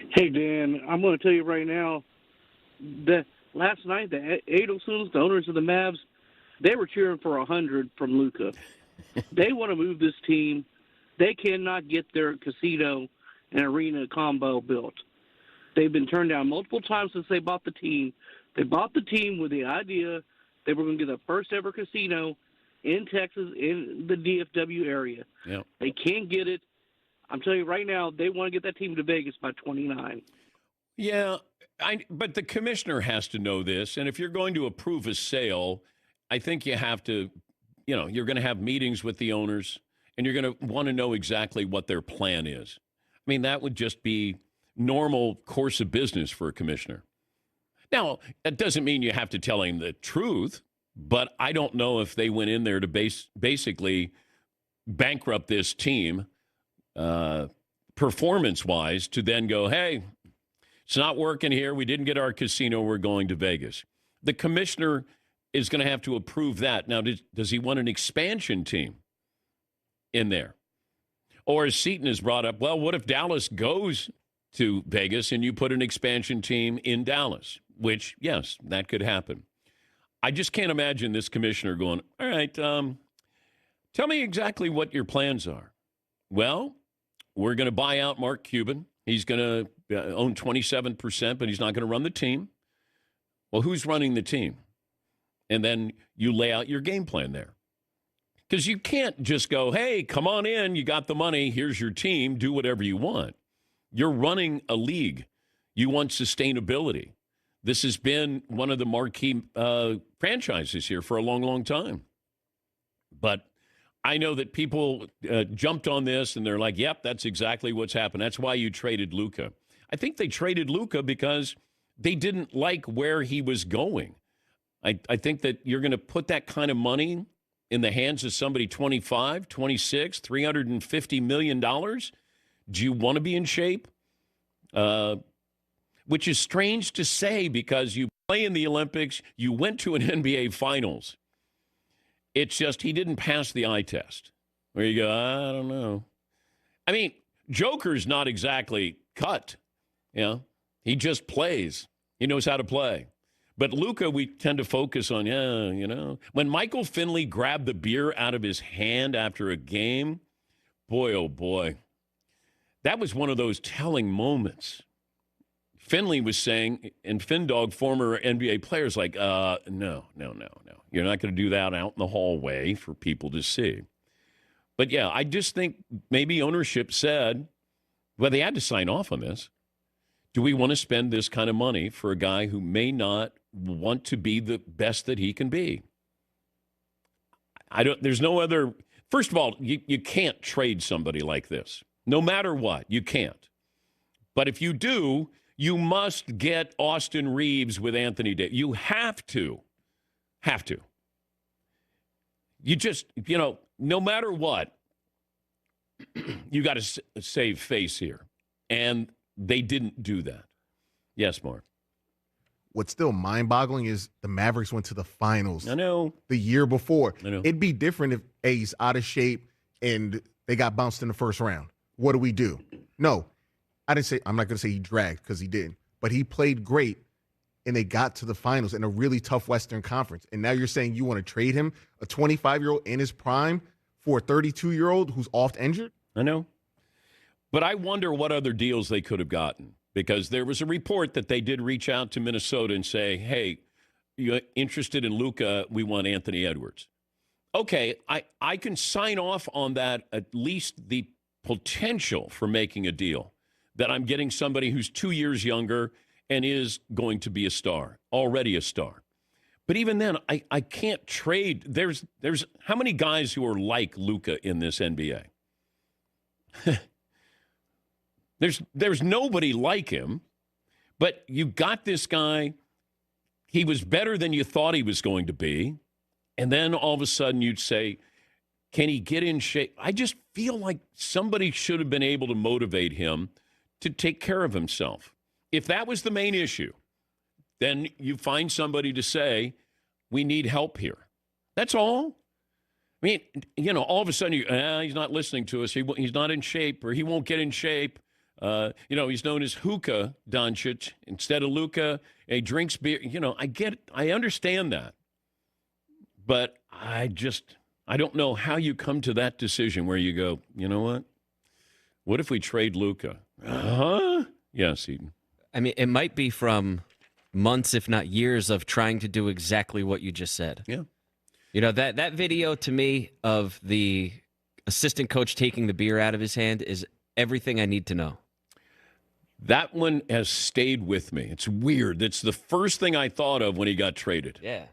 Hey, Dan, I'm going to tell you right now that last night, the Adelsons, the owners of the Mavs, they were cheering for 100 from Luka. They want to move this team. They cannot get their casino and arena combo built. They've been turned down multiple times since they bought the team. They bought the team with the idea they were going to get the first ever casino in Texas, in the DFW area. Yep. They can't get it. I'm telling you right now, they want to get that team to Vegas by 29. Yeah, but the commissioner has to know this. And if you're going to approve a sale, I think you have to, you're going to have meetings with the owners, and you're going to want to know exactly what their plan is. I mean, that would just be normal course of business for a commissioner. Now, that doesn't mean you have to tell him the truth, but I don't know if they went in there to basically bankrupt this team performance-wise to then go, hey, it's not working here. We didn't get our casino. We're going to Vegas. The commissioner is going to have to approve that. Now, does he want an expansion team in there? Or as Seton has brought up, well, what if Dallas goes to Vegas and you put an expansion team in Dallas? Which, yes, that could happen. I just can't imagine this commissioner going, all right, tell me exactly what your plans are. Well, we're going to buy out Mark Cuban. He's going to own 27%, but he's not going to run the team. Well, who's running the team? And then you lay out your game plan there. Because you can't just go, hey, come on in. You got the money. Here's your team. Do whatever you want. You're running a league. You want sustainability. This has been one of the marquee franchises here for a long, long time. But I know that people jumped on this, and they're like, yep, that's exactly what's happened. That's why you traded Luka. I think they traded Luka because they didn't like where he was going. I think that you're going to put that kind of money in the hands of somebody 25, 26, $350 million. Do you want to be in shape? Which is strange to say because you play in the Olympics, you went to an NBA Finals. It's just he didn't pass the eye test. Where you go, I don't know. I mean, Joker's not exactly cut. He just plays. He knows how to play. But Luka, we tend to focus on, When Michael Finley grabbed the beer out of his hand after a game, boy, oh boy, that was one of those telling moments. Finley was saying, and FinDog, former NBA players, like, no. You're not going to do that out in the hallway for people to see. But, yeah, I just think maybe ownership said, well, they had to sign off on this. Do we want to spend this kind of money for a guy who may not want to be the best that he can be? There's no other. First of all, you can't trade somebody like this. No matter what, you can't. But if you do, you must get Austin Reeves with Anthony Davis. You have to. Have to. You just, no matter what, you got to save face here. And they didn't do that. Yes, Mark. What's still mind-boggling is the Mavericks went to the finals. I know. The year before. I know. It'd be different if A's out of shape and they got bounced in the first round. What do we do? No. I'm not going to say he dragged because he didn't. But he played great, and they got to the finals in a really tough Western Conference. And now you're saying you want to trade him, a 25-year-old in his prime, for a 32-year-old who's oft injured? I know. But I wonder what other deals they could have gotten, because there was a report that they did reach out to Minnesota and say, hey, you interested in Luka? We want Anthony Edwards. Okay, I can sign off on that, at least the potential for making a deal, that I'm getting somebody who's 2 years younger and is going to be a star, already a star. But even then, I can't trade. There's how many guys who are like Luka in this NBA? There's nobody like him, but you got this guy. He was better than you thought he was going to be. And then all of a sudden you'd say, can he get in shape? I just feel like somebody should have been able to motivate him to take care of himself. If that was the main issue, then you find somebody to say, we need help here. That's all. I mean, all of a sudden, he's not listening to us. He's not in shape, or he won't get in shape. He's known as Hookah Doncic instead of Luka. He drinks beer. I understand that. But I don't know how you come to that decision where you go, you know what? What if we trade Luka? Yes, Eden. I mean, it might be from months, if not years, of trying to do exactly what you just said. Yeah. That video to me of the assistant coach taking the beer out of his hand is everything I need to know. That one has stayed with me. It's weird. It's the first thing I thought of when he got traded. Yeah.